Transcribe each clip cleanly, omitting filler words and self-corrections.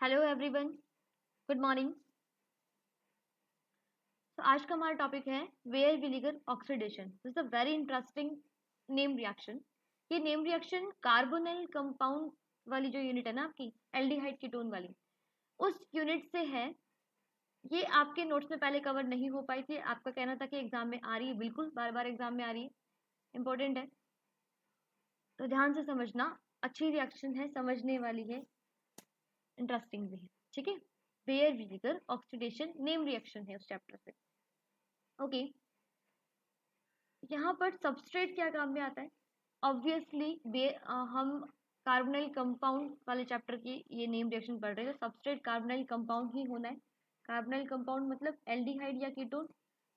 Hello everyone, good morning. तो आज का हमारा टॉपिक है वेयर विनेगर oxidation. This is a very interesting name reaction. ये नेम रिएक्शन कार्बोनिल कंपाउंड वाली जो यूनिट है ना आपकी, एल्डिहाइड कीटोन वाली, उस यूनिट से है। ये आपके नोट्स में पहले कवर नहीं हो पाई थी। आपका कहना था कि एग्जाम में आ रही है, बिल्कुल बार बार एग्जाम में आ रही है, इंपॉर्टेंट है, तो ध्यान से समझना। अच्छी रिएक्शन है, समझने वाली है, इंटरेस्टिंग भी है, ठीक है। बेयर विनेगर ऑक्सीडेशन नेम रिएक्शन है उस चैप्टर से। ओके, यहाँ पर सबस्ट्रेट क्या काम में आता है? ऑब्वियसली हम कार्बोनिल कंपाउंड वाले चैप्टर की ये नेम रिएक्शन पढ़ रहे हैं, तो सबस्ट्रेट कार्बोनिल कंपाउंड ही होना है। कार्बोनिल कंपाउंड मतलब एल्डिहाइड या कीटोन,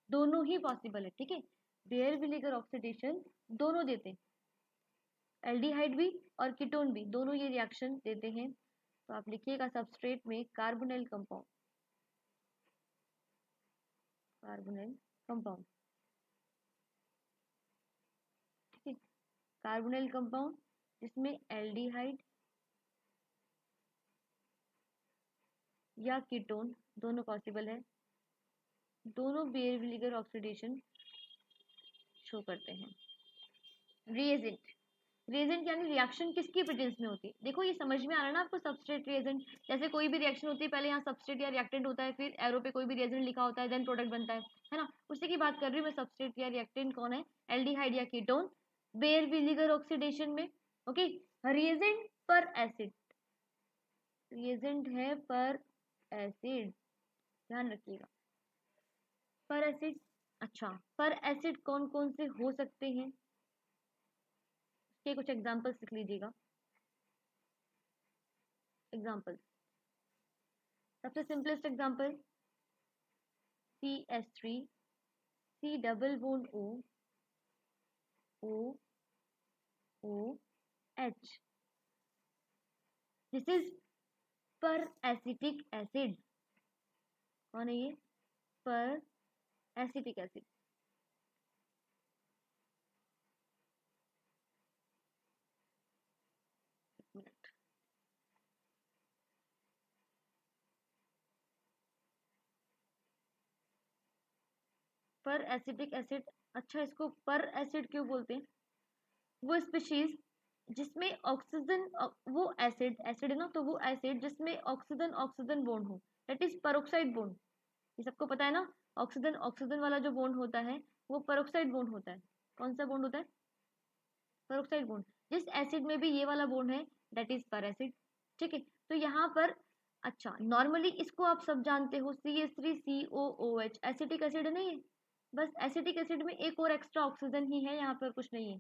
दोनों ही पॉसिबल है, ठीक है। बेयर विनेगर ऑक्सीडेशन दोनों देते हैं, एल्डिहाइड भी और कीटोन भी, दोनों ये रिएक्शन देते हैं। तो आप लिखिएगा सबस्ट्रेट में कार्बोनिल कंपाउंड, कार्बोनिल कंपाउंड, ठीक है। कार्बोनिल कंपाउंड जिसमें एल्डिहाइड या कीटोन दोनों पॉसिबल है, दोनों बेयर विनेगर ऑक्सीडेशन शो करते हैं। रिएजेंट, रिएजेंट यानी रिएक्शन किसकी प्रेजेंस में होती है? देखो ये समझ में आ रहा है ना आपको, सबस्ट्रेट रिएजेंट। जैसे कोई भी रिएक्शन होती है, पहले यहाँ सबस्ट्रेट या रिएक्टेंट होता है, फिर एरो पे कोई भी रिएजेंट लिखा होता है, देन प्रोडक्ट बनता है ना। उसी की बात कर रही हूँ मैं। सबस्ट्रेट या रिएक्टेंट कौन है? एल्डिहाइड या कीटोन बेयर विनेगर ऑक्सीडेशन में। ओके, रिएजेंट पर एसिड, रिएजेंट है पर एसिड, ध्यान रखिएगा, पर एसिड। अच्छा, पर एसिड कौन कौन से हो सकते हैं, के कुछ एग्जांपल्स लिख लीजिएगा। एग्जांपल, सबसे simplest example CH3, C double bond O, O, O, H। This is पर एसिटिक एसिड। कौन है ये? पर एसिटिक एसिड। मिनट, पर एसिटिक एसिड। अच्छा, इसको पर एसिड क्यों बोलते हैं? वो स्पीशीज जिसमें ऑक्सीजन, वो एसिड, एसिड है ना, तो वो एसिड जिसमें ऑक्सीजन ऑक्सीजन बॉन्ड हो, दैट इज पेरोक्साइड बॉन्ड। ये सबको पता है ना, ऑक्सीजन ऑक्सीजन वाला जो बॉन्ड होता है वो पेरोक्साइड बॉन्ड होता है। कौन सा बॉन्ड होता है? Peroxide bond. जिस एसिड में भी ये वाला बॉन्ड है, दैट इज पर एसिड, ठीक है। तो यहाँ पर, अच्छा, नॉर्मली इसको आप सब जानते हो, CH3COOH, एसिटिक एसिड है ना ये। बस एसिटिक एसिड में एक और एक्स्ट्रा ऑक्सीजन ही है, यहाँ पर कुछ नहीं है।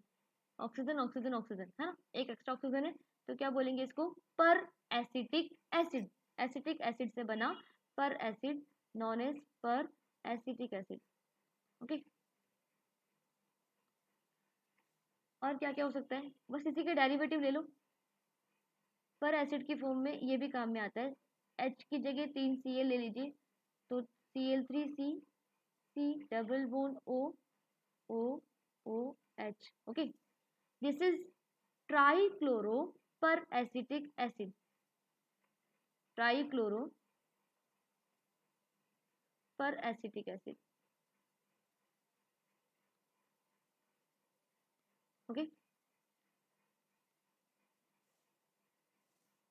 ऑक्सीजन ऑक्सीजन ऑक्सीजन है ना, एक एक्स्ट्रा ऑक्सीजन है, तो क्या बोलेंगे इसको? पर एसिटिक एसिड। एसिटिक एसिड से बना per acid, known as per acetic acid. Okay, और क्या क्या हो सकता है? बस इसी के डेरिवेटिव ले लो। पर एसिड की फॉर्म में ये भी काम में आता है। H की जगह 3Cl ले लीजिए, तो Cl3C, C double bond O, O, OH। Okay, this is trichloro पर एसिटिक एसिड, ट्राइक्लोरो पर acetic acid. Okay,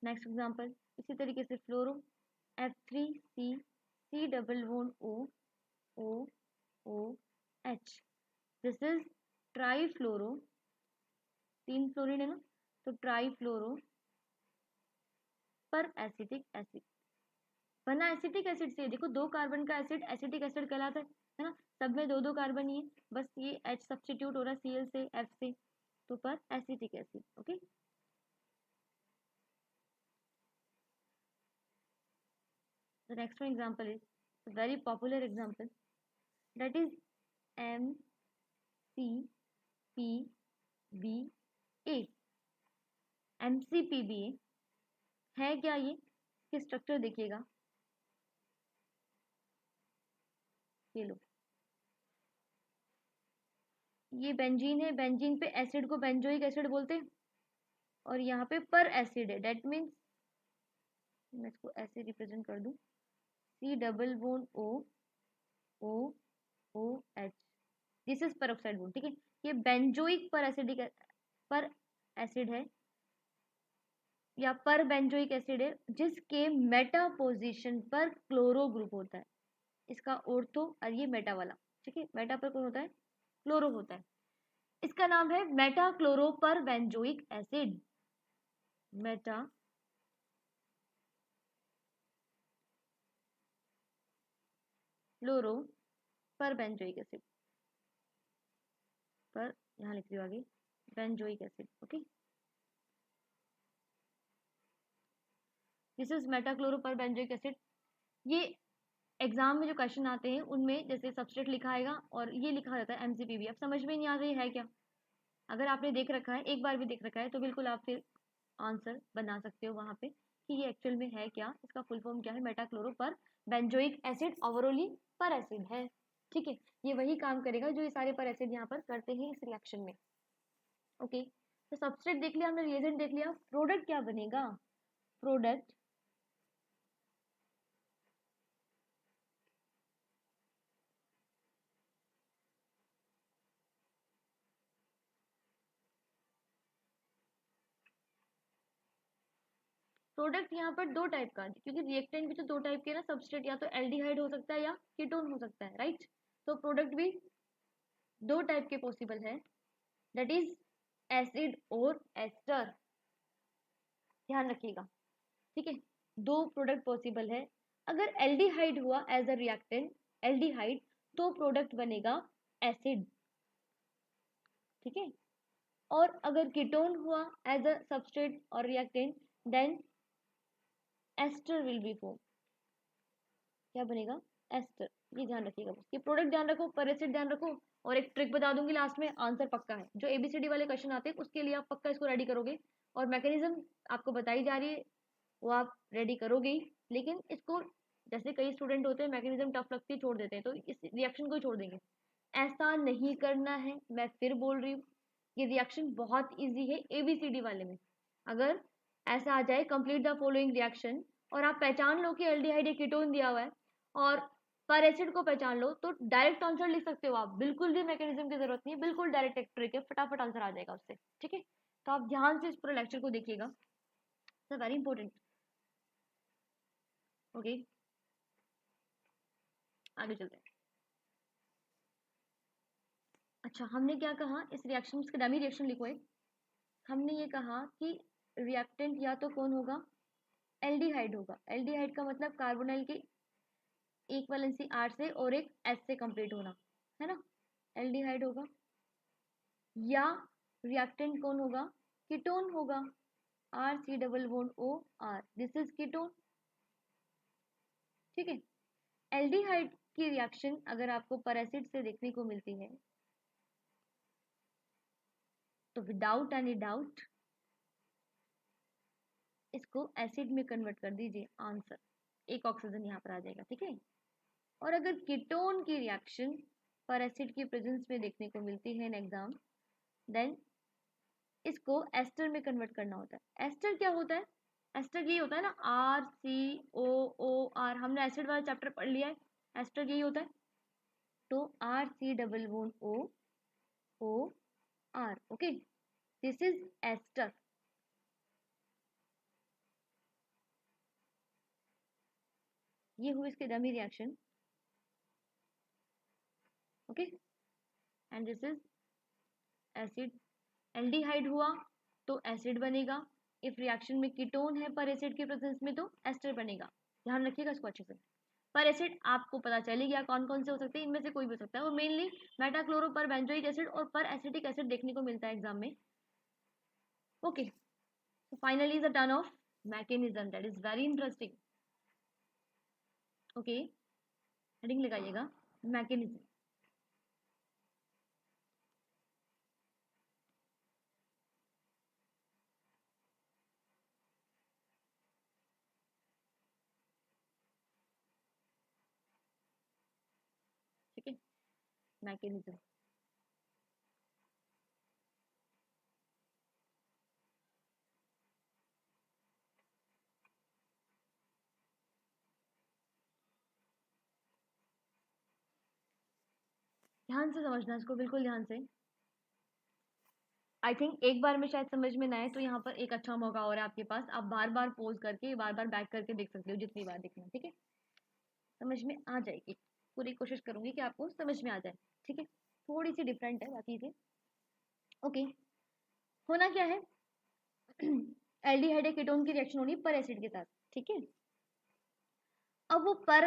next example इसी तरीके से फ्लोरो, F3C, C double bond O, O, OH। This is trifluoro, 3 fluorine है ना, तो ट्राइफ्लोरो पर acetic acid. बना एसिटिक एसिड से, देखो 2 कार्बन का एसिड एसिटिक एसिड कहलाता है ना। सब में 2 कार्बन ही है, बस ये H सब्स्टिट्यूट हो रहा है Cl से, F से, तो पर acetic acid. Okay, the next one example is a very popular example, that is MCPBA। MCPBA है क्या? ये इसके स्ट्रक्चर देखिएगा, ये लो, ये बेंजीन है, बेंजीन पे एसिड को बेंजोइक एसिड बोलते हैं, और यहाँ पे पर एसिड है, डेट मीन्स मैं इसको ऐसे रिप्रेजेंट कर दूं, C double bond O O O H, this is peroxide bond. ठीक है, ये बेंजोइक पर एसिडिक पर एसिड है या पर बेंजोइक एसिड है जिसके मेटा पोजीशन पर क्लोरो ग्रुप होता है। इसका ऑर्थो और ये मेटा वाला, ठीक है, मेटा पर कौन होता है, क्लोरो होता है। इसका नाम है मेटा क्लोरो पर बेंजोइक एसिड, मेटा क्लोरो पर बेंजोइक एसिड, पर यहाँ लिख रही हूँ आगे benzoic acid. Okay, this is Meta chloro पर बेंजोइक एसिड। ये एग्जाम में जो क्वेश्चन आते हैं उनमें जैसे सबस्ट्रेट लिखा आएगा और ये लिखा रहता है एमसीपीबी, अब समझ में नहीं आ रही है क्या। अगर आपने देख रखा है, एक बार भी देख रखा है, तो बिल्कुल आप फिर आंसर बना सकते हो वहां पे कि ये एक्चुअल में है क्या, इसका फुल फॉर्म क्या है, मेटा क्लोरो पर बेंजोइक एसिड, ओवरऑली पर एसिड है। ठीक है, ये वही काम करेगा जो ये सारे पर एसिड यहाँ पर करते हैं इस रिएक्शन में। ओके, तो सबस्ट्रेट देख लिया हमने, रिएजेंट देख लिया, प्रोडक्ट क्या बनेगा, प्रोडक्ट प्रोडक्ट यहाँ पर दो टाइप का, क्योंकि रिएक्टेंट भी तो दो टाइप के ना, सबस्ट्रेट या तो एल्डिहाइड हो सकता है या कीटोन हो सकता है, राइट। तो प्रोडक्ट भी दो टाइप के पॉसिबल है, दैट इज एसिड और एस्टर, ध्यान रखिएगा। ठीक है, दो प्रोडक्ट पॉसिबल है। अगर एल्डिहाइड हुआ एज अ रिएक्टेंट, एल्डिहाइड, तो प्रोडक्ट बनेगा एसिड। ठीक है, और अगर कीटोन हुआ एज अ सबस्ट्रेट और reactant, then ester will be form. क्या बनेगा, एस्टर। ये ध्यान रखिएगा बस, ये प्रोडक्ट ध्यान रखो, पर एसिड ध्यान रखो, और एक ट्रिक बता दूंगी लास्ट में, आंसर पक्का है। जो एबीसीडी वाले क्वेश्चन आते हैं उसके लिए आप पक्का इसको रेडी करोगे, और मैकेनिज्म आपको बताई जा रही है वो आप रेडी करोगे ही। लेकिन इसको, जैसे कई स्टूडेंट होते हैं मैकेनिज्म टफ लगती है छोड़ देते हैं, तो इस रिएक्शन को ही छोड़ देंगे, ऐसा नहीं करना है। मैं फिर बोल रही हूँ, ये रिएक्शन बहुत इजी है एबीसीडी वाले में। अगर ऐसा आ जाए कंप्लीट द फॉलोइंग रिएक्शन, और आप पहचान लो कि एल्डिहाइड एक कीटोन दिया हुआ है, और पर एसिड को पहचान लो, तो डायरेक्ट आंसर लिख सकते हो आप, बिल्कुल भी मैकेनिज्म की जरूरत नहीं है, बिल्कुल डायरेक्ट एक ट्रिक है, फटाफट आंसर आ जाएगा उससे। ठीक है, तो आप ध्यान से इस पूरे लेक्चर को देखिएगा, वेरी इंपॉर्टेंट। ओके, आगे चलते हैं। अच्छा, हमने क्या कहा इस रिएक्शन, इसका डमी रिएक्शन लिखो एक। हमने ये कहा कि रिएक्टेंट या तो कौन होगा, एल्डिहाइड होगा। एल्डिहाइड का मतलब कार्बोनाइल की एक वैलेंसी आर से और एक एस से कंप्लीट होना, है ना, एल्डिहाइड होगा। या रिएक्टेंट कौन होगा, कीटोन होगा, R C double bond O R, this is ketone. ठीक है, एल्डिहाइड की रिएक्शन अगर आपको पर एसिड से देखने को मिलती है, तो विदाउट एनी डाउट इसको एसिड में कन्वर्ट कर दीजिए, आंसर एक ऑक्सीजन यहाँ पर आ जाएगा। ठीक है, और अगर कीटोन की रिएक्शन पर एसिड की प्रेजेंस में देखने को मिलती है इन एग्जाम, देन इसको एस्टर में कन्वर्ट करना होता है। एस्टर क्या होता है, एस्टर यही होता है ना, R C O O R, हमने एसिड वाला चैप्टर पढ़ लिया है, एस्टर यही होता है। तो R C double bond O O R, okay, this is ester. ये हुई इसके dummy reaction, okay, and this is acid. Aldehyde हुआ तो एसिड बनेगा, इफ रिएक्शन में कीटोन है पर एसिड के प्रेजेंस में तो एस्टर बनेगा। ध्यान रखिएगा इसको अच्छे से। पर एसिड आपको पता चली गया कौन कौन से हो सकते हैं, इनमें से कोई भी हो सकता है, और मेनली मेटाक्लोरो पर बेंजोइक एसिड और पर एसिटिक एसिड देखने को मिलता है एग्जाम में। Okay, so finally is the turn of mechanism, that is very interesting. Okay, heading लगाइएगा मैकेनिज्म। ठीक है, मैकेनिज्म। ध्यान से समझना इसको, बिल्कुल ध्यान से। आई थिंक एक बार में शायद समझ में ना आए, तो यहाँ पर एक अच्छा मौका हो रहा है आपके पास, आप बार बार पोज करके बार बार बैक करके देख सकते हो, जितनी बार देखना, ठीक है। समझ में आ जाएगी, पूरी कोशिश करूंगी कि आपको समझ में आ जाए, ठीक है। थोड़ी सी डिफरेंट है बाकी से। ओके, होना क्या है, एल्डिहाइड या कीटोन की रिएक्शन होनी पर एसिड के साथ, ठीक है। अब वो पर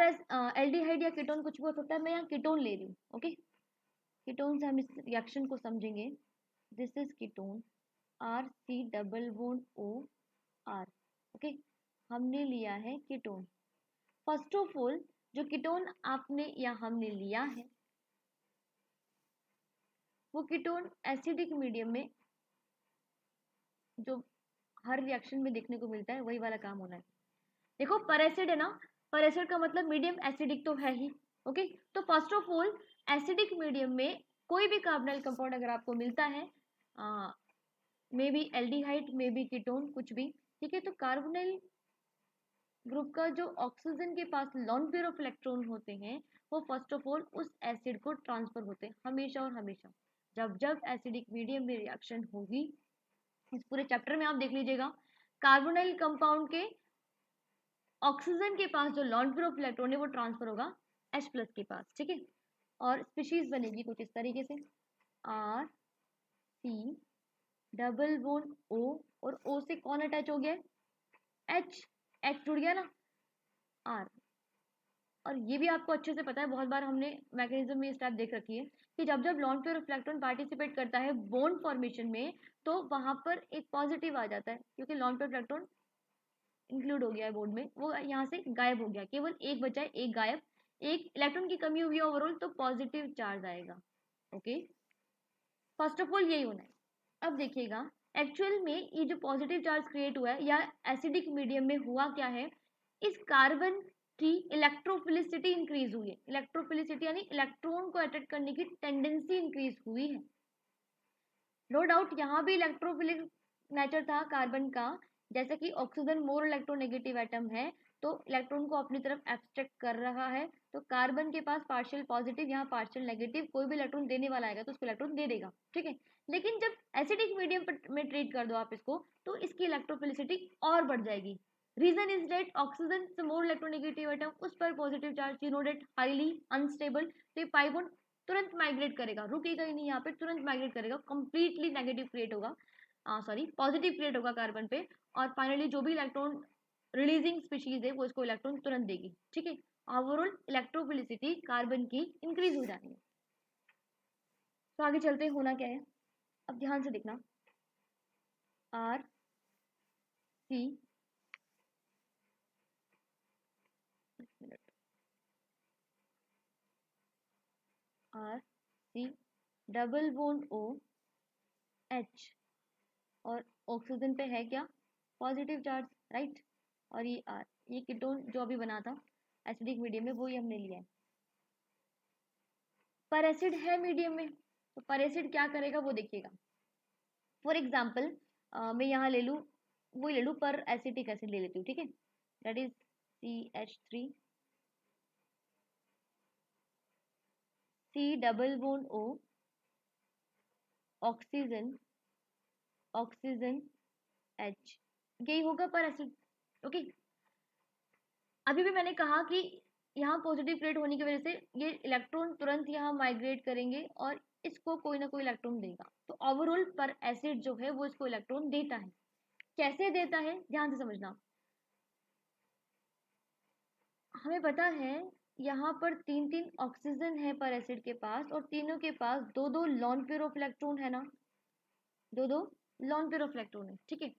एल्डिहाइड या कीटोन कुछ भी हो सकता है, मैं यहाँ कीटोन ले रही हूँ, ओके। कीटोन से हम इस रिएक्शन को समझेंगे। This is ketone, R C double bond O R, okay. हमने लिया है कीटोन। फर्स्ट ऑफ ऑल जो कीटोन आपने या हमने लिया है, वो कीटोन एसिडिक मीडियम में जो हर रिएक्शन में देखने को मिलता है, वही वाला काम होना है। देखो पर एसिड है ना, पर एसिड का मतलब मीडियम एसिडिक तो है ही, ओके। तो first of all acidic medium में कोई भी कार्बोनाइल कंपाउंड अगर आपको मिलता है, may be aldehyde, may be ketone, कुछ भी, ठीक है। तो कार्बोनाइल ग्रुप का जो ऑक्सीजन के पास लॉन पेयर ऑफ इलेक्ट्रॉन होते हैं, वो फर्स्ट ऑफ ऑल उस एसिड को ट्रांसफर होते हैं हमेशा और हमेशा। जब जब एसिडिक मीडियम में रिएक्शन होगी, इस पूरे चैप्टर में आप देख लीजिएगा, कार्बोनाइल कंपाउंड के ऑक्सीजन के पास जो लॉन पेयर ऑफ इलेक्ट्रॉन है वो ट्रांसफर होगा H प्लस के पास, ठीक है। और स्पीशीज बनेगी कुछ इस तरीके से, R C double bond O, और O से कौन अटैच हो गया, H, H जुड़ गया ना, R। और ये भी आपको अच्छे से पता है, बहुत बार हमने मैकेनिज्म में स्टेप देख रखी है कि जब जब lone pair of electron participate करता है बॉन्ड फॉर्मेशन में, तो वहां पर एक पॉजिटिव आ जाता है, क्योंकि लॉन पेयर इलेक्ट्रॉन इंक्लूड हो गया है बॉन्ड में, वो यहाँ से गायब हो गया, केवल एक बचा है, एक गायब, एक इलेक्ट्रॉन की कमी हुई है ओवरऑल, तो पॉजिटिव चार्ज आएगा, ओके। फर्स्ट ऑफ ऑल यही होना है। अब देखिएगा एक्चुअल में ये जो पॉजिटिव चार्ज क्रिएट हुआ है या एसिडिक मीडियम में हुआ क्या है, इस कार्बन की इलेक्ट्रोफिलिसिटी इंक्रीज हुई है। इलेक्ट्रोफिलिसिटी यानी इलेक्ट्रॉन को अट्रैक्ट करने की टेंडेंसी इंक्रीज हुई है। नो डाउट यहाँ भी इलेक्ट्रोफिलिक नेचर था कार्बन का, जैसे कि ऑक्सीजन मोर इलेक्ट्रोनेगेटिव एटम है, तो इलेक्ट्रॉन को अपनी तरफ एब्स्ट्रैक्ट कर रहा है, तो कार्बन के पास पार्शियल पॉजिटिव, यहाँ पार्शियल नेगेटिव, कोई भी इलेक्ट्रॉन देने वाला आएगा तो उसको इलेक्ट्रॉन दे देगा, ठीक है। लेकिन जब एसिडिक मीडियम में ट्रीट कर दो आप इसको, तो इसकी इलेक्ट्रोफिलिसिटी और बढ़ जाएगी। रीजन इज डेट ऑक्सीजन से मोर इलेक्ट्रोनेगेटिव एटम, उस पर positive charge, you know that highly unstable, तो ये पाई बॉन्ड तुरंत माइग्रेट करेगा, रुकेगा ही नहीं यहाँ पे, तुरंत माइग्रेट करेगा, कंप्लीटली नेगेटिव क्रिएट होगा, सॉरी पॉजिटिव क्रिएट होगा कार्बन पे, और फाइनली जो भी इलेक्ट्रॉन रिलीजिंग स्पीशीज है वो इसको इलेक्ट्रॉन तुरंत देगी, ठीक है। ओवरऑल इलेक्ट्रोफिलिसिटी कार्बन की इंक्रीज हो जानी है। तो आगे चलते होना क्या है, अब ध्यान से देखना, R C, R C double bond O H, और ऑक्सीजन पे है क्या, पॉजिटिव चार्ज, राइट। और ये आर, ये कीटोन जो अभी बना था एसिडिक मीडियम में, वो ही हमने लिया है। पर एसिड है मीडियम में, तो पर एसिड क्या करेगा वो देखिएगा। फॉर एग्जाम्पल मैं यहाँ ले लूँ, वो ले लूँ पर एसिटिक एसिड ले लेती हूँ, ठीक है। That is CH3, C double bond O, oxygen, oxygen H, यही होगा पर एसिड, ओके। अभी भी मैंने कहा कि यहाँ पॉजिटिव क्रिएट होने की वजह से ये इलेक्ट्रॉन तुरंत यहाँ माइग्रेट करेंगे और इसको कोई ना कोई इलेक्ट्रॉन देगा, तो ओवरऑल पर एसिड जो है वो इसको इलेक्ट्रॉन देता है। कैसे देता है ध्यान से समझना, हमें पता है यहाँ पर तीन तीन ऑक्सीजन है पर एसिड के पास, और तीनों के पास दो दो लॉन पेयर ऑफ इलेक्ट्रॉन है ना, दो दो लॉन पेयर ऑफ इलेक्ट्रॉन है, ठीक है।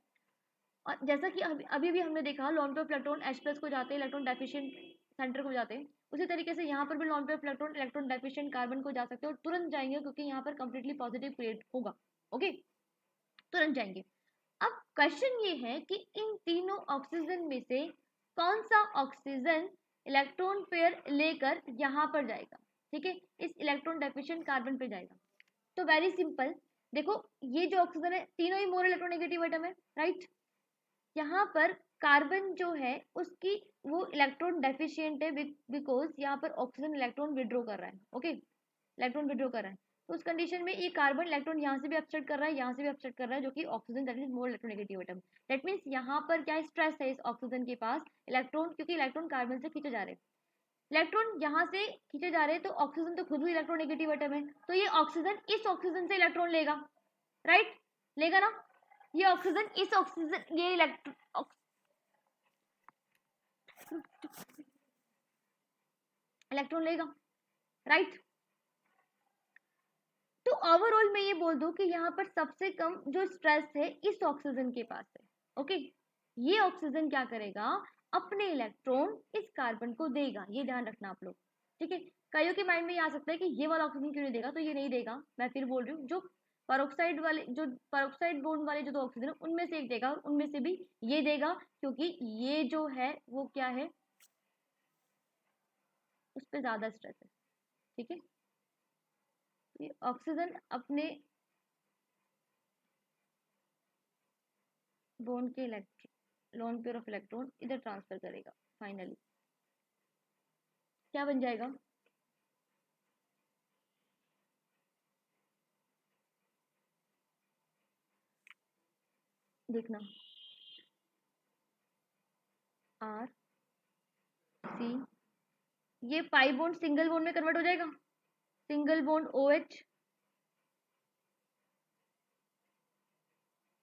और जैसा कि अभी भी हमने देखा lone pair of electron H plus को जाते हैं, इलेक्ट्रॉन डेफिशिएंट सेंटर को जाते हैं, उसी तरीके से यहाँ पर भी lone pair of electron electron deficient carbon को जा सकते हैं और तुरंत जाएंगे, क्योंकि यहाँ पर कंप्लीटली पॉजिटिव क्रिएट होगा, ओके, तुरंत जाएंगे। अब क्वेश्चन ये है कि इन तीनों ऑक्सीजन में से कौन सा ऑक्सीजन इलेक्ट्रॉन पेयर लेकर यहाँ पर जाएगा, ठीक है, इस इलेक्ट्रॉन डेफिशिएंट कार्बन पे जाएगा। तो वेरी सिंपल, देखो ये जो ऑक्सीजन है तीनों ही मोर इलेक्ट्रोनेगेटिव एटम है, राइट। यहाँ पर कार्बन जो है उसकी वो इलेक्ट्रॉन डेफिशिएंट है, बिकॉज यहाँ पर ऑक्सीजन इलेक्ट्रॉन विड्रॉ कर रहा है, ओके। इलेक्ट्रॉन विड्रॉ कर रहा है, तो उस कंडीशन में ये कार्बन इलेक्ट्रॉन यहाँ से भी अपसेट कर रहा है, यहाँ से भी अपसेट कर रहा है, जो कि oxygen that is more electronegative atom. That means यहाँ पर क्या स्ट्रेस है इस ऑक्सीजन के पास, इलेक्ट्रॉन, क्योंकि इलेक्ट्रॉन कार्बन से खींचे जा रहे हैं, इलेक्ट्रॉन यहाँ से खींचे जा रहे हैं, तो ऑक्सीजन तो खुद भी इलेक्ट्रोनेगेटिव एटम है, तो ये ऑक्सीजन इस ऑक्सीजन से इलेक्ट्रॉन लेगा, राइट, लेगा ना, ये ऑक्सीजन इस ऑक्सीजन, ये इलेक्ट्रॉन लेगा, राइट। तो ओवरऑल मैं ये बोल दूं कि यहाँ पर सबसे कम जो स्ट्रेस है इस ऑक्सीजन के पास है, ओके। ये ऑक्सीजन क्या करेगा, अपने इलेक्ट्रॉन इस कार्बन को देगा, ये ध्यान रखना आप लोग, ठीक है। कईयों के माइंड में ये आ सकता है कि ये वाला ऑक्सीजन क्यों नहीं देगा, तो ये नहीं देगा, मैं फिर बोल रही हूँ, जो पेरोक्साइड वाले, जो पेरोक्साइड बॉन्ड वाले जो दो ऑक्सीजन है उनमें से एक देगा, और उनमें से भी ये देगा, क्योंकि ये जो है वो क्या है, उस पर ज्यादा स्ट्रेस है, ठीक है। ये ऑक्सीजन अपने बॉन्ड के electron, lone pair of electron इधर ट्रांसफर करेगा, फाइनली क्या बन जाएगा, देखना, आर सी, ये पाई बॉन्ड सिंगल बॉन्ड में कन्वर्ट हो जाएगा, सिंगल बॉन्ड ओ एच,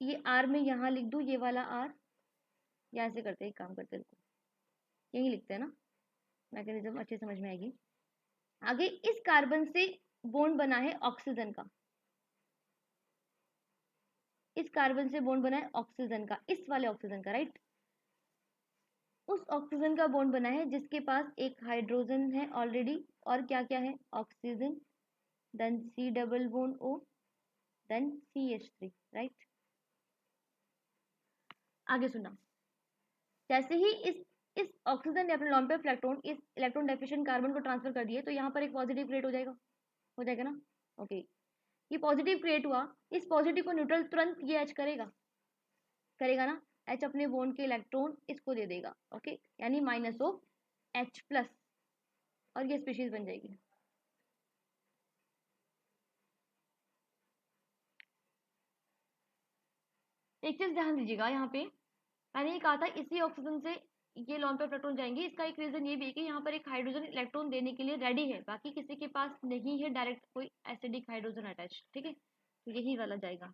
ये आर में यहाँ लिख दूं, ये वाला आर, या ऐसे करते हैं, काम करते हैं, यही लिखते हैं ना, मैकेनिज्म अच्छे समझ में आएगी। आगे इस कार्बन से बॉन्ड बना है ऑक्सीजन का, इस कार्बन से बॉन्ड बना है ऑक्सीजन का, इस वाले ऑक्सीजन का, राइट। उस ऑक्सीजन का बॉन्ड बना है जिसके पास एक हाइड्रोजन है ऑलरेडी, और क्या क्या है, oxygen, then C double bond O, then CH3, right. आगे सुना, जैसे ही इस ऑक्सीजन ने अपने लोन पेयर इलेक्ट्रॉन इस इलेक्ट्रॉन डेफिशिएंट कार्बन को ट्रांसफर कर दिए, तो यहाँ पर एक पॉजिटिव क्रिएट हो जाएगा ना, ओके। ये पॉजिटिव क्रिएट हुआ, इस पॉजिटिव को न्यूट्रल तुरंत ये एच करेगा, करेगा ना, एच अपने बॉन्ड के इलेक्ट्रॉन इसको दे देगा, ओके, यानी माइनस ऑफ H प्लस, और ये स्पीशीज बन जाएगी। एक चीज ध्यान दीजिएगा, यहाँ पे मैंने ये कहा था इसी ऑक्सीजन से ये लोन पेयर इलेक्ट्रॉन जाएंगे, इसका एक रीजन ये भी है कि यहाँ पर एक हाइड्रोजन इलेक्ट्रॉन देने के लिए रेडी है, बाकी किसी के पास नहीं है डायरेक्ट कोई एसिडिक हाइड्रोजन अटैच, ठीक है, तो यही वाला जाएगा।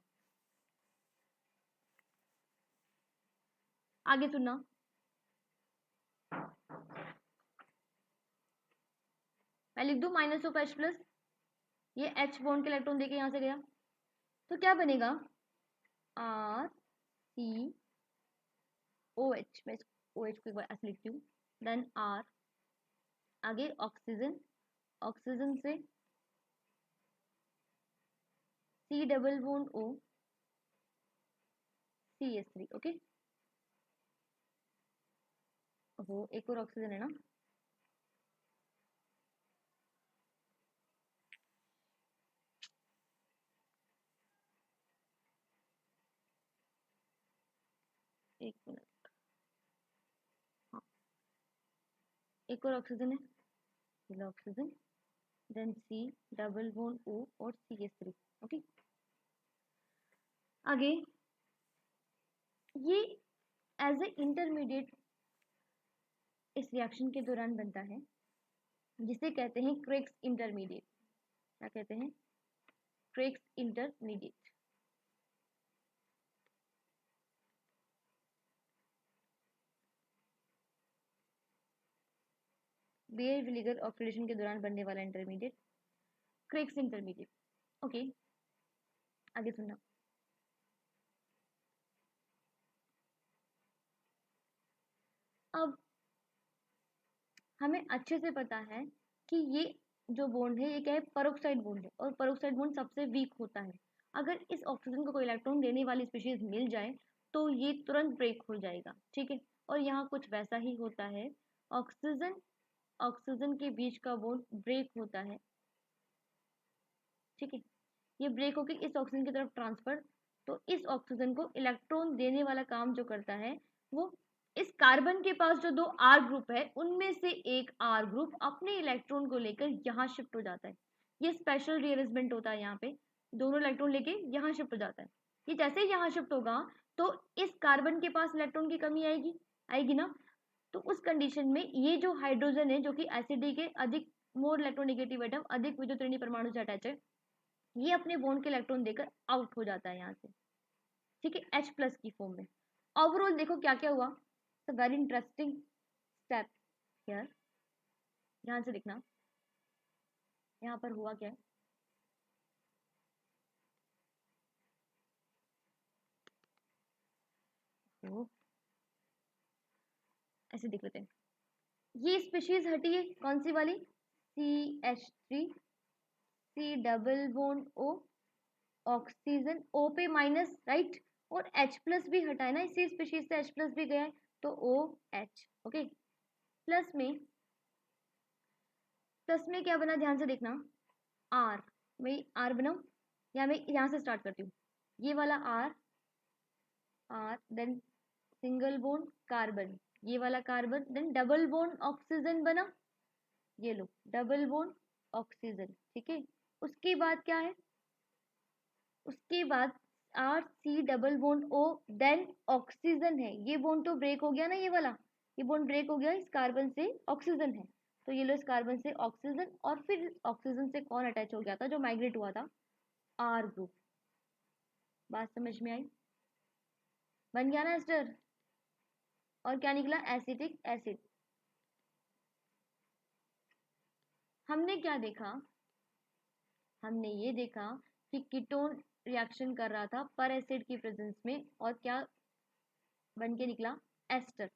आगे सुनना, मैं लिख दूं माइनस ऑफ H प्लस, ये H बॉन्ड के इलेक्ट्रॉन देके यहाँ से गया, तो क्या बनेगा, RCOH, मैं OH को एक बार ऐसे लिखती हूँ, देन R, आगे ऑक्सीजन, ऑक्सीजन से C double bond O, CH3, okay. वो एक और ऑक्सीजन है ना, एक मिनट, हाँ, एक और ऑक्सीजन है, oxygen, then C double bond O और CH3, ओके। आगे ये एज ए इंटरमीडिएट इस रिएक्शन के दौरान बनता है, जिसे कहते हैं क्रेक्स इंटरमीडिएट, क्या कहते हैं, क्रेक्स इंटरमीडिएट। बेयर विनेगर ऑक्सीडेशन के दौरान बनने वाला इंटरमीडिएट, क्रेक्स इंटरमीडिएट, ओके। आगे सुनना, अब हमें अच्छे से पता है कि ये जो बॉन्ड है ये क्या है, पेरोक्साइड बॉन्ड है, और पेरोक्साइड बॉन्ड सबसे वीक होता है, अगर इस ऑक्सीजन को कोई इलेक्ट्रॉन देने वाली स्पीशीज मिल जाए तो ये तुरंत ब्रेक हो जाएगा, ठीक है। और यहाँ कुछ वैसा ही होता है, ऑक्सीजन ऑक्सीजन के बीच का बॉन्ड ब्रेक होता है, ठीक है, ये ब्रेक होकर इस ऑक्सीजन की तरफ ट्रांसफर, तो इस ऑक्सीजन को इलेक्ट्रॉन देने वाला काम जो करता है वो इस कार्बन के पास जो दो R ग्रुप है उनमें से एक R ग्रुप अपने इलेक्ट्रॉन को लेकर यहाँ शिफ्ट हो जाता है, ये स्पेशल रीअरेंजमेंट होता है, यहाँ पे दोनों इलेक्ट्रॉन लेके यहाँ शिफ्ट हो जाता है। ये जैसे ही यहाँ शिफ्ट होगा तो इस कार्बन के पास इलेक्ट्रॉन की कमी आएगी, आएगी ना। तो उस कंडीशन में ये जो हाइड्रोजन है जो कि एसिडी के अधिक मोर इलेक्ट्रोनेगेटिव एटम अधिक विद्युत ऋणात्मक परमाणु से अटैच है, ये अपने बॉन्ड के इलेक्ट्रॉन देकर आउट हो जाता है यहाँ से, ठीक है, H प्लस की फॉर्म में। ओवरऑल देखो क्या क्या हुआ, वेरी इंटरेस्टिंग स्टेप हियर, ध्यान से देखना यहाँ पर हुआ क्या है। तो ऐसे देख लेते हैं, ये स्पीशीज हटी है कौन सी वाली, CH3, C double bond O, oxygen O पे माइनस, राइट, और H प्लस भी हटा है ना, इसी स्पीशीज से H प्लस भी गया है, तो OH, ओके। प्लस में क्या बना, ध्यान से देखना, R, मैं R बनाऊं या मैं यहाँ से स्टार्ट करती हूँ, ये वाला R, then single bond carbon, ये वाला carbon, then double bond oxygen बना, ये लो डबल बॉन्ड ऑक्सीजन, ठीक है। उसके बाद क्या है, उसके बाद R C double bond O, then oxygen है, ये बॉन्ड तो ब्रेक हो गया ना, ये वाला, ये बॉन्ड ब्रेक हो गया, इस कार्बन से ऑक्सीजन है, तो ये लो इस कार्बन से ऑक्सीजन, और फिर ऑक्सीजन से कौन अटैच हो गया था जो माइग्रेट हुआ था, R ग्रुप। बात समझ में आई, बन गया ना एस्टर, और क्या निकला, एसिटिक एसिड। हमने क्या देखा, हमने ये देखा कि कीटोन रिएक्शन कर रहा था पर एसिड की प्रेजेंस में, और क्या बन के निकला, एस्टर,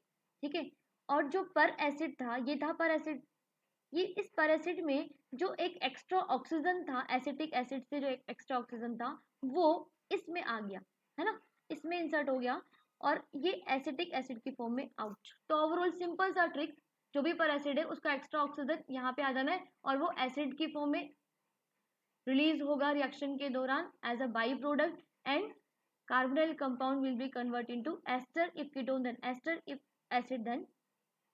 ठीक है। और जो पर एसिड था, ये था पर एसिड, ये इस पर एसिड में जो एक एक्स्ट्रा ऑक्सीजन था, एसिटिक एसिड से जो एक एक्स्ट्रा ऑक्सीजन था वो इसमें आ गया, है ना, इसमें इंसर्ट हो गया, और ये एसिटिक एसिड की फॉर्म में आउट। तो ओवरऑल सिंपल सा ट्रिक, जो भी पर एसिड है उसका एक्स्ट्रा ऑक्सीजन यहाँ पे आ जाना है, और वो एसिड की फॉर्म में रिलीज होगा रिएक्शन के दौरान as a by product, and carbonyl compound will be converted into ester if ketone then ester if acid then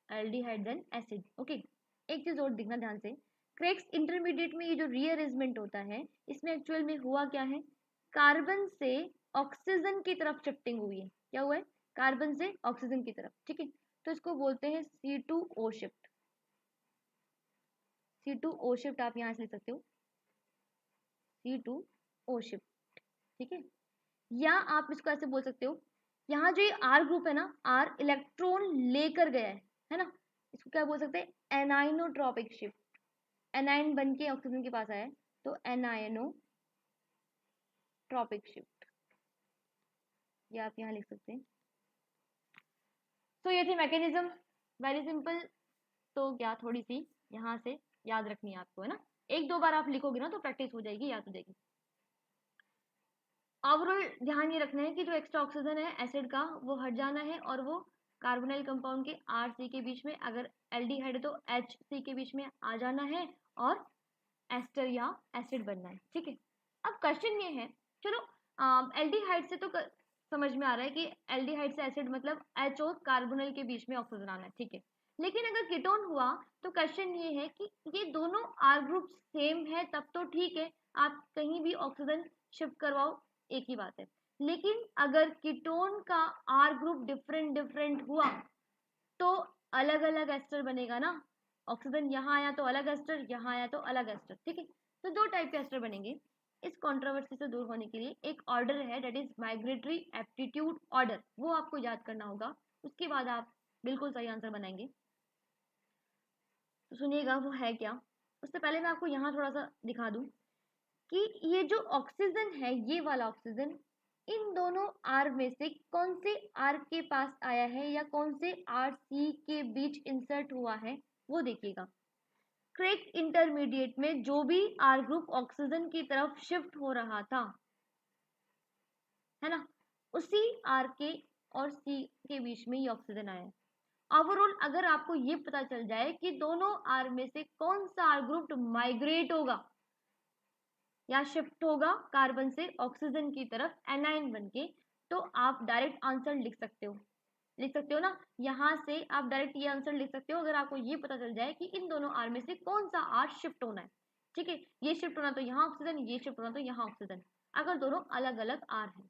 aldehyde then acid, okay। एक चीज और देखना ध्यान से, क्रेक्स इंटरमीडिएट में ये जो रीअरेंजमेंट होता है, इसमें एक्चुअल में हुआ क्या है, कार्बन से ऑक्सीजन की तरफ शिफ्टिंग हुई है, क्या हुआ है, कार्बन से ऑक्सीजन की तरफ, ठीक है। तो इसको बोलते हैं C2O शिफ्ट, C2O शिफ्ट आप यहाँ से लिख सकते हो, C2O शिफ्ट, ठीक है। या आप इसको ऐसे बोल सकते हो, यहाँ जो ये R ग्रुप है ना, R इलेक्ट्रॉन लेकर गया है ना, इसको क्या बोल सकते हैं, एनाइनोट्रॉपिक शिफ्ट, एनाइन बन के ऑक्सीजन के पास आया है, तो एनाइनोट्रॉपिक शिफ्ट, ये आप यहाँ लिख सकते हैं। तो ये थी मैकेनिज्म, वेरी सिंपल। तो क्या थोड़ी सी यहाँ से याद रखनी है आपको, है ना, एक दो बार आप लिखोगे ना तो प्रैक्टिस हो जाएगी, याद हो जाएगी। ओवरऑल ध्यान ये रखना है कि जो एक्स्ट्रा ऑक्सीजन है एसिड का वो हट जाना है, और वो कार्बोनाइल कंपाउंड के RC के बीच में, अगर एल्डिहाइड है तो HC के बीच में आ जाना है, और एस्टर या एसिड बनना है, ठीक है। अब क्वेश्चन ये है, चलो एल्डिहाइड से तो समझ में आ रहा है कि एल्डिहाइड से एसिड मतलब H और कार्बोनाइल के बीच में ऑक्सीजन आना है, ठीक है। लेकिन अगर कीटोन हुआ तो क्वेश्चन ये है कि ये दोनों R ग्रुप सेम है तब तो ठीक है, आप कहीं भी ऑक्सीजन शिफ्ट करवाओ, एक ही बात है। लेकिन अगर कीटोन का R ग्रुप डिफरेंट डिफरेंट हुआ तो अलग अलग एस्टर बनेगा ना, ऑक्सीजन यहाँ आया तो अलग एस्टर, यहाँ आया तो अलग एस्टर, ठीक है। तो दो टाइप के एस्टर बनेंगे। इस कंट्रोवर्सी से दूर होने के लिए एक ऑर्डर है, that is migratory aptitude order, वो आपको याद करना होगा, उसके बाद आप बिल्कुल सही आंसर बनाएंगे। तो सुनिएगा वो है क्या, उससे पहले मैं आपको यहाँ थोड़ा सा दिखा दूं कि ये जो ऑक्सीजन है, ये वाला ऑक्सीजन, इन दोनों R में से कौन से R के पास आया है या कौन से RC के बीच इंसर्ट हुआ है, वो देखिएगा। क्रेक इंटरमीडिएट में जो भी R ग्रुप ऑक्सीजन की तरफ शिफ्ट हो रहा था, है ना, उसी R के और C के बीच में ये ऑक्सीजन आया है। ओवरऑल अगर आपको ये पता चल जाए कि दोनों R में से कौन सा R ग्रुप माइग्रेट होगा या शिफ्ट होगा कार्बन से ऑक्सीजन की तरफ एनाइन बनके, तो आप डायरेक्ट आंसर लिख सकते हो, लिख सकते हो ना, यहाँ से आप डायरेक्ट ये आंसर लिख सकते हो अगर आपको ये पता चल जाए कि इन दोनों आर में से कौन सा आर शिफ्ट होना है, ठीक है, ये शिफ्ट होना तो यहाँ ऑक्सीजन, ये शिफ्ट होना तो यहाँ ऑक्सीजन, अगर दोनों अलग अलग आर है।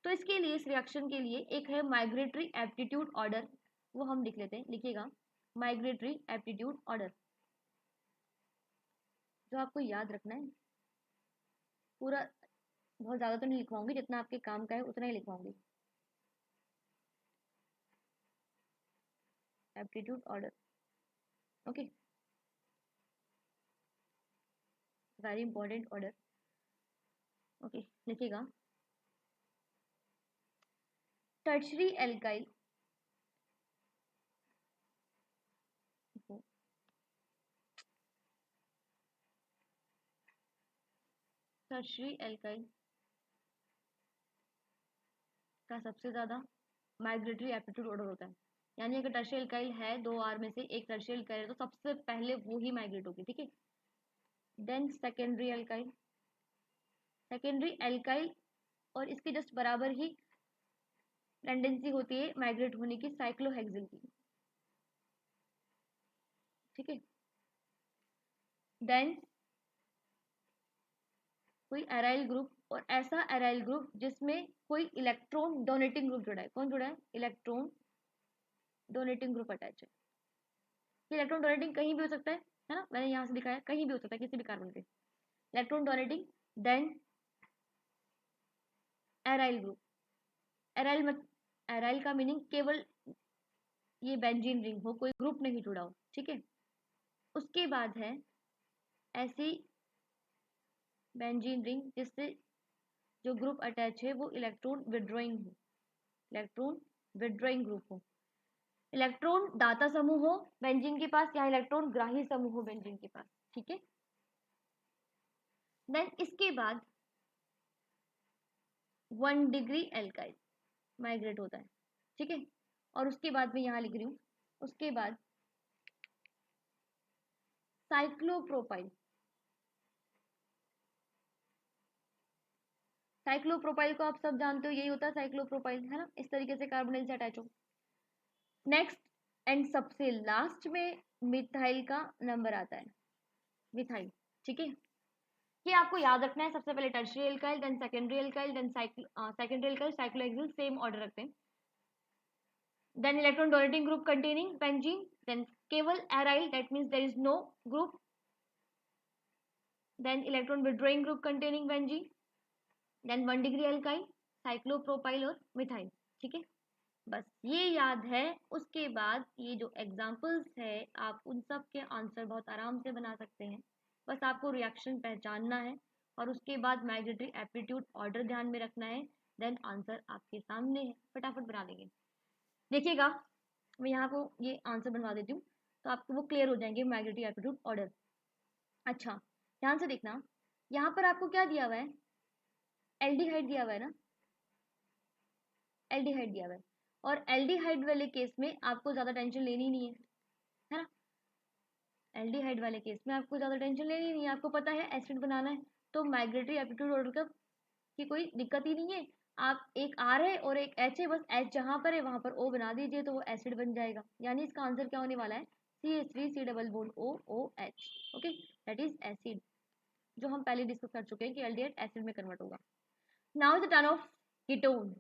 तो इसके लिए, इस रिएक्शन के लिए एक है माइग्रेटरी एप्टीट्यूड ऑर्डर, वो हम लिख लेते हैं, लिखिएगा माइग्रेटरी एप्टीट्यूड ऑर्डर, जो आपको याद रखना है। पूरा बहुत ज़्यादा तो नहीं लिखवाऊंगी, जितना आपके काम का है उतना ही लिखवाऊंगी। Aptitude order, okay, very important order, okay, लिखिएगा टर्शरी एल्काइल, टर्शरी एल्काइल का सबसे ज़्यादा माइग्रेटरी एप्टीट्यूड ऑर्डर होता है, यानी अगर टर्शियल एल्काइल है, दो आर में से एक टर्शियल एल्काइल है, तो सबसे पहले वो ही माइग्रेट होगी, ठीक है। Then secondary alkyl, secondary alkyl और इसके जस्ट बराबर ही टेंडेंसी होती है माइग्रेट होने की साइक्लोहेक्सिल की, ठीक है। देन कोई एराइल ग्रुप, और ऐसा एराइल ग्रुप जिसमें कोई इलेक्ट्रॉन डोनेटिंग ग्रुप जुड़ा है, कौन जुड़ा है, इलेक्ट्रॉन डोनेटिंग ग्रुप अटैच है। इलेक्ट्रॉन डोनेटिंग कहीं भी हो सकता है ना, मैंने यहाँ से दिखाया, कहीं भी हो सकता है किसी भी कार्बन पे electron donating. Then aryl group, aryl मत, एराइल का मीनिंग केवल ये बेंजीन रिंग हो, कोई ग्रुप नहीं जुड़ा हो, ठीक है। उसके बाद है ऐसी बेंजीन रिंग जिससे जो ग्रुप अटैच है वो इलेक्ट्रॉन विड्रॉइंग हो, इलेक्ट्रॉन विड्रॉइंग ग्रुप हो, इलेक्ट्रॉन दाता समूह हो बेंजीन के पास, या इलेक्ट्रॉन ग्राही समूह हो बेंजीन के पास, ठीक है। देन इसके बाद 1 डिग्री एल्काइल माइग्रेट होता है, ठीक है। और उसके बाद मैं यहाँ लिख रही हूँ, उसके बाद साइक्लोप्रोपाइल, साइक्लोप्रोपाइल को आप सब जानते हो, यही होता है साइक्लोप्रोपाइल, है ना, इस तरीके से कार्बोनिल से अटैच हो। नेक्स्ट एंड सबसे लास्ट में मिथाइल का नंबर आता है, मिथाइल, ठीक है। ये आपको याद रखना है, सबसे पहले tertiary alkyl, then secondary alkyl, then secondary alkyl, cyclohexyl, same order रखते हैं। Then electron donating group containing benzene, then केवल aryl, that means there is no group, then electron withdrawing group containing benzene, then 1 degree alkyl, cyclopropyl और methyl, ठीक है। बस ये याद है। उसके बाद ये जो एग्जाम्पल्स है आप उन सब के आंसर बहुत आराम से बना सकते हैं, बस आपको रिएक्शन पहचानना है और उसके बाद माइग्रेटरी एप्टीट्यूड ऑर्डर ध्यान में रखना है, देन आंसर आपके सामने है, फटाफट बना देंगे। देखिएगा मैं यहाँ को ये आंसर बनवा देती हूँ तो आपको वो क्लियर हो जाएंगे माइग्रेटरी एप्टीट्यूड ऑर्डर। अच्छा ध्यान से देखना, यहाँ पर आपको क्या दिया हुआ है, एल्डिहाइड दिया हुआ है ना, एल्डिहाइड दिया हुआ है, और एल्डिहाइड वाले केस में आपको ज़्यादा टेंशन लेनी नहीं है ना, एल्डिहाइड वाले केस में आपको ज़्यादा टेंशन लेनी नहीं है, आपको पता है एसिड बनाना है, तो माइग्रेटरी एप्टीट्यूड ऑर्डर का की कोई दिक्कत ही नहीं है। आप एक आर है और एक एच है, बस एच जहाँ पर है वहाँ पर ओ बना दीजिए तो वो एसिड बन जाएगा, यानी इसका आंसर क्या होने वाला है, CH3 C double bond OH, okay, that is acid, जो हम पहले डिस्कस कर चुके हैं कि एल्डिहाइड एसिड में कन्वर्ट होगा। Now the turn off ketone,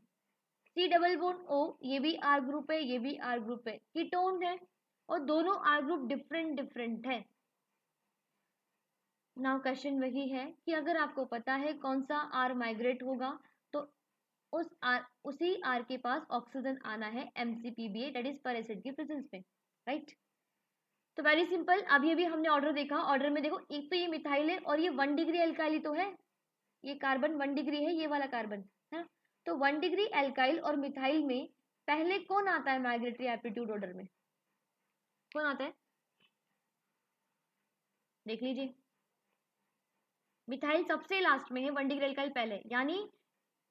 C double bond O, ये भी आर ग्रुप है, ये भी आर ग्रुप है, कीटोन है और दोनों आर ग्रुप डिफरेंट डिफरेंट है। नाउ क्वेश्चन वही है कि अगर आपको पता है कौन सा आर माइग्रेट होगा तो उसी आर के पास ऑक्सीजन आना है MCPBA, दैट इज पर एसिड की प्रेजेंस में, राइट। तो वेरी सिंपल, अभी अभी हमने ऑर्डर देखा, ऑर्डर में देखो एक तो ये मिथाइल है और ये 1 डिग्री एल्काइल तो है, ये कार्बन 1 डिग्री है, ये वाला कार्बन है ना, तो 1 डिग्री एल्काइल और मिथाइल में पहले कौन आता है माइग्रेटरी एप्टीट्यूड ऑर्डर में, कौन आता है, देख लीजिए, मिथाइल सबसे लास्ट में है, 1 डिग्री एल्काइल पहले, यानी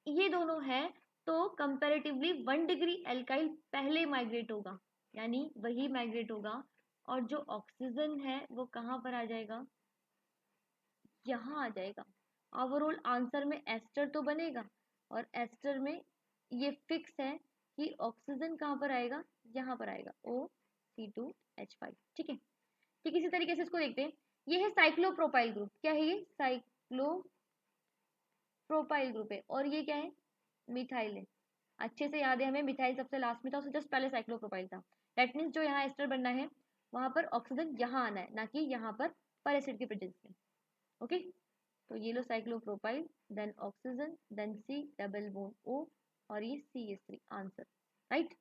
ये दोनों है तो कंपैरेटिवली 1 डिग्री एल्काइल पहले माइग्रेट होगा, यानी वही माइग्रेट होगा, और जो ऑक्सीजन है वो कहाँ पर आ जाएगा, यहाँ आ जाएगा। ओवरऑल आंसर में एस्टर तो बनेगा और एस्टर में ये फिक्स है कि ऑक्सीजन कहाँ पर आएगा, यहाँ पर आएगा, OC2H5, ठीक है। ठीक इसी तरीके से इसको देखते हैं, ये है साइक्लोप्रोपाइल ग्रुप। क्या है ये? साइक्लोप्रोपाइल ग्रुप है। और ये क्या है? मिथाइल है। अच्छे से याद है हमें, मिथाइल सबसे लास्ट में था, उससे जस्ट पहले साइक्लोप्रोपाइल था। दैट मीन्स जो यहाँ एस्टर बनना है वहां पर ऑक्सीजन यहाँ आना है, ना कि यहाँ पर एसिड की प्रेजेंस में। ओके, तो ये लो cyclopropyl, then oxygen, then C double bond O, और ये CH3 आंसर, राइट।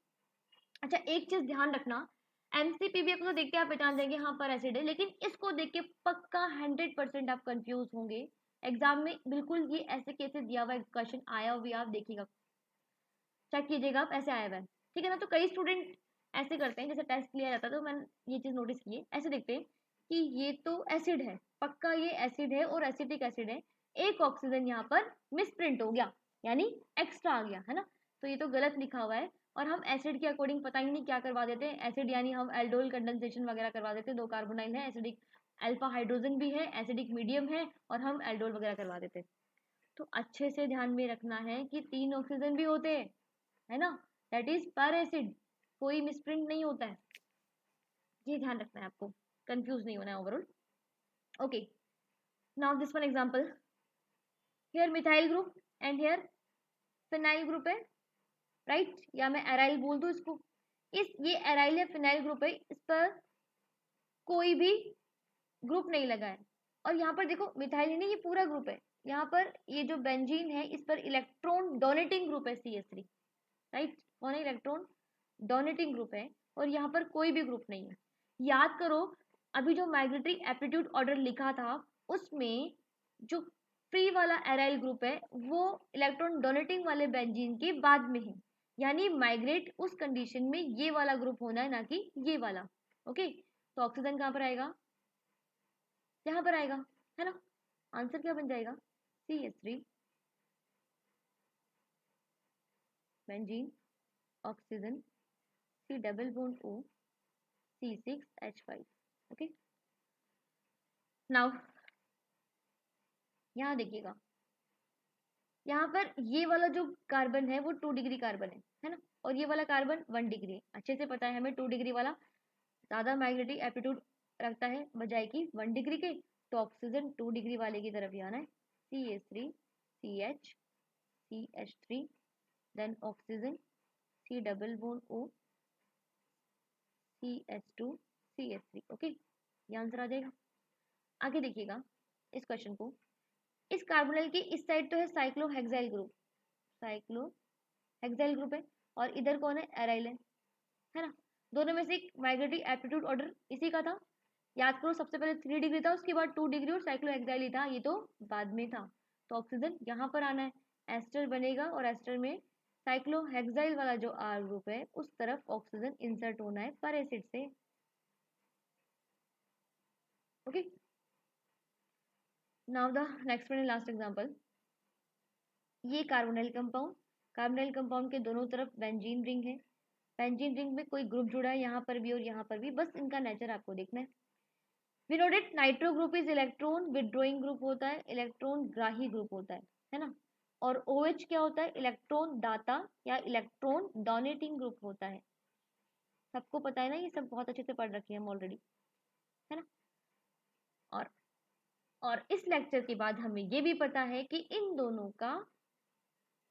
अच्छा, एक चीज ध्यान रखना, MCPBF को देख के आप पहचान जाएंगे हाँ पर एसिड है, लेकिन इसको देख के पक्का 100% आप कंफ्यूज होंगे। एग्जाम में बिल्कुल ये ऐसे कैसे दिया हुआ क्वेश्चन आया हुआ भी, आप देखिएगा, चेक कीजिएगा आप, ऐसे आया हुआ है, ठीक है ना। तो कई स्टूडेंट ऐसे करते हैं, जैसे टेस्ट लिया जाता है तो मैंने ये चीज नोटिस की है, ऐसे देखते हैं कि ये तो एसिड है, पक्का ये एसिड है और एसिटिक एसिड है, एक ऑक्सीजन यहाँ पर मिस प्रिंट हो गया, यानी एक्स्ट्रा आ गया है ना, तो ये तो गलत लिखा हुआ है। और हम एसिड के अकॉर्डिंग पता ही नहीं क्या करवा देते हैं, एसिड यानी हम एल्डोल कंडेंसेशन वगैरह करवा देते हैं, 2 कार्बोनाइल है, एसिडिक अल्फा हाइड्रोजन भी है, एसिडिक मीडियम है, और हम एल्डोल वगैरह करवा देते हैं। तो अच्छे से ध्यान में रखना है कि 3 ऑक्सीजन भी होते हैं, है ना, दैट इज पर एसिड, कोई मिसप्रिंट नहीं होता है, ये ध्यान रखना है आपको, कंफ्यूज नहीं होना है overall. Okay, now this one example, here methyl group and here phenyl group है, राइट, या मैं एराइल बोल दूं इसको। इस ये एराइल या फिनाइल ग्रुप है, इस पर कोई भी ग्रुप नहीं लगा है, और यहाँ पर देखो मिथाइल ही नहीं, ये पूरा ग्रुप है, यहाँ पर ये जो बेंजीन है इस पर इलेक्ट्रॉन डोनेटिंग ग्रुप है CH3, राइट, कौन है? इलेक्ट्रॉन डोनेटिंग ग्रुप है, और यहाँ पर कोई भी ग्रुप नहीं है। याद करो, अभी जो माइग्रेटरी एप्टीट्यूड ऑर्डर लिखा था उसमें जो फ्री वाला एराइल ग्रुप है वो इलेक्ट्रॉन डोनेटिंग वाले बेंजीन के बाद में है, यानी माइग्रेट उस कंडीशन में ये वाला ग्रुप होना है, ना कि ये वाला। ओके, तो ऑक्सीजन कहाँ पर आएगा? यहाँ पर आएगा, है ना। आंसर क्या बन जाएगा? CH3 benzene, oxygen, C double bond O, C6H5। Okay, now यहाँ देखिएगा, यहाँ पर ये वाला जो कार्बन है वो 2 डिग्री कार्बन है ना, और ये वाला कार्बन 1 डिग्री है। अच्छे से पता है हमें 2 डिग्री वाला ज्यादा माइग्रेटरी एप्टीट्यूड रखता है बजाय कि 1 डिग्री के, तो ऑक्सीजन 2 डिग्री वाले की तरफ जाना है, CH3 CH CH3, then oxygen C double bond O, CH2 CH3। Okay, ये आंसर आ जाएगा। आगे देखिएगा इस क्वेश्चन को, इस कार्बोनिल की इस साइड तो है साइक्लोहेक्साइल ग्रुप, साइक्लोहेक्साइल ग्रुप है, और इधर कौन है? एराइल है ना। दोनों में से एक माइग्रेटरी एप्टीट्यूड ऑर्डर इसी का था, याद करो, सबसे पहले 3 डिग्री था, उसके बाद 2 डिग्री, और साइक्लोहेक्साइल ही था, ये तो बाद में था। तो ऑक्सीजन यहाँ पर आना है, एस्टर बनेगा, और एस्टर में साइक्लोहेक्साइल वाला जो R ग्रुप है उस तरफ ऑक्सीजन इंसर्ट होना है पर एसिड से। Okay, now the next one, last example, ये कार्बोनिल कंपाउंड, कार्बोनिल कंपाउंड के दोनों तरफ बेंजीन रिंग है, बेंजीन रिंग में कोई ग्रुप जुड़ा है यहाँ पर भी और यहाँ पर भी, बस इनका नेचर आपको देखना है। We know that nitro group is electron withdrawing group होता है, इलेक्ट्रॉन ग्राही ग्रुप होता है ना। और OH क्या होता है? इलेक्ट्रॉन दाता या इलेक्ट्रॉन डोनेटिंग ग्रुप होता है। सबको पता है ना, ये सब बहुत अच्छे से पढ़ रखे हैं हम ऑलरेडी, है ना। और इस लेक्चर के बाद हमें ये भी पता है कि इन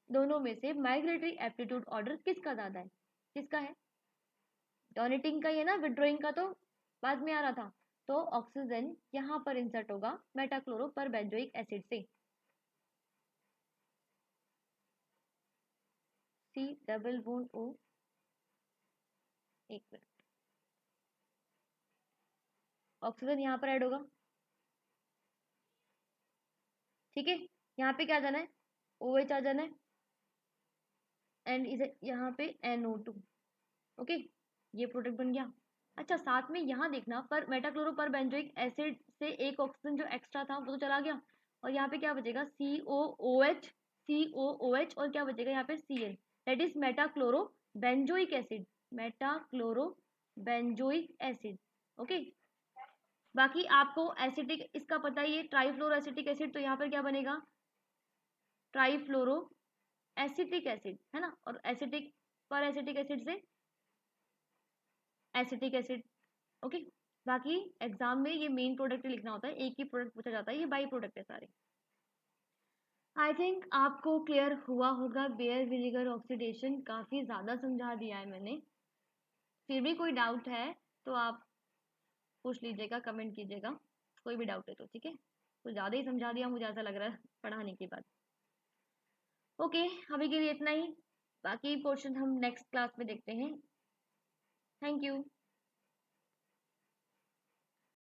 दोनों में से माइग्रेटरी एप्टीट्यूड ऑर्डर किसका ज्यादा है? किसका है? डोनेटिंग का ही है ना, विड्रॉइंग का तो बाद में आ रहा था। तो ऑक्सीजन यहाँ पर इंसर्ट होगा मेटाक्लोरो पर बेंजोइक एसिड से, C डबल बॉन्ड O, एक मिनट, ऑक्सीजन यहाँ पर ऐड होगा, ठीक है। यहाँ पे क्या आ जाना है? OH आ जाना है, एंड इसे यहाँ पे NO2। ओके, ये प्रोडक्ट बन गया। अच्छा, साथ में यहाँ देखना, पर मेटाक्लोरो पर बेंजोइक एसिड से एक ऑक्सीजन जो एक्स्ट्रा था वो तो चला गया, और यहाँ पे क्या बचेगा? COOH, COOH, और क्या बचेगा यहाँ पे? Cl, that is metachloro benzoic acid, metachloro benzoic acid. Okay, बाकी आपको एसिटिक इसका पता ही है, ट्राईफ्लोरो एसिटिक एसिड, तो यहाँ पर क्या बनेगा? ट्राईफ्लोरो एसिटिक एसिड, है ना। और एसिटिक पर एसिटिक एसिड से एसिटिक एसिड। ओके, बाकी एग्जाम में ये मेन प्रोडक्ट लिखना होता है, एक ही प्रोडक्ट पूछा जाता है, ये बाई प्रोडक्ट है सारे। आई थिंक आपको क्लियर हुआ होगा बेयर विनेगर ऑक्सीडेशन, काफ़ी ज़्यादा समझा दिया है मैंने। फिर भी कोई डाउट है तो आप पूछ लीजिएगा, कमेंट कीजिएगा, कोई भी डाउट है तो, ठीक है। तो ज़्यादा ही समझा दिया मुझे ऐसा लग रहा है पढ़ाने के बाद। ओके, अभी के लिए इतना ही, बाकी पोर्शन हम नेक्स्ट क्लास में देखते हैं। Thank you.